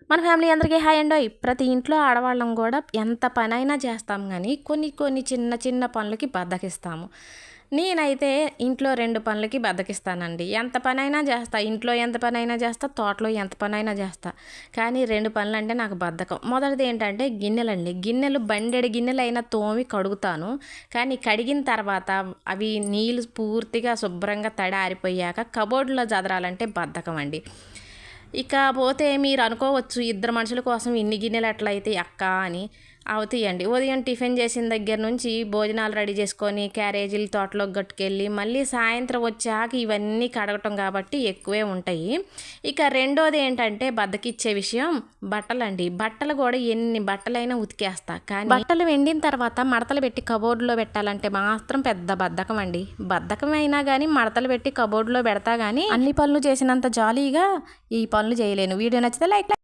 మన ఫ్యామిలీ అందరికీ హాయ్ అండోయ్. ప్రతి ఇంట్లో ఆడవాళ్ళం కూడా ఎంత పనైనా చేస్తాం కానీ కొన్ని కొన్ని చిన్న చిన్న పనులకి బద్ధకిస్తాము. నేనైతే ఇంట్లో 2 పనులకి బద్ధకిస్తానండి. ఎంత పనైనా చేస్తా. ఇంట్లో ఎంత పనైనా చేస్తా, తోటలో ఎంత పనైనా చేస్తా. కానీ 2 పనులంటే నాకు బద్ధకం. మొదటిది ఏంటంటే గిన్నెలండి. గిన్నెలు బండెడు గిన్నెలైనా తోమి కడుగుతాను. కానీ కడిగిన తర్వాత అవి నీళ్ళు పూర్తిగా శుభ్రంగా తడి ఆరిపోయాక కబోర్డ్‌లో సదరాలంటే బద్ధకం అండి. ఇకపోతే మీరు అనుకోవచ్చు, ఇద్దరు మనుషుల కోసం ఇన్ని గిన్నెలు ఎట్లయితాయి అక్క అని. అవుతాయండి. ఉదయం టిఫిన్ చేసిన దగ్గర నుంచి భోజనాలు రెడీ చేసుకొని క్యారేజీలు తోటలోకి గట్టుకెళ్ళి మళ్ళీ సాయంత్రం వచ్చాక ఇవన్నీ కడగటం కాబట్టి ఎక్కువే ఉంటాయి. ఇక రెండోది ఏంటంటే బద్ధకిచ్చే విషయం బట్టలండి. బట్టలు కూడా ఎన్ని బట్టలైనా ఉతికేస్తా. కానీ బట్టలు ఎండిన తర్వాత మడతలు పెట్టి కబోర్డులో పెట్టాలంటే మాత్రం పెద్ద బద్ధకం అండి. బద్ధకం అయినా కానీ మడతలు పెట్టి కబోర్డులో పెడతా కానీ అన్ని పనులు చేసినంత జాలీగా ఈ పనులు చేయలేను. వీడియో నచ్చితే లైక్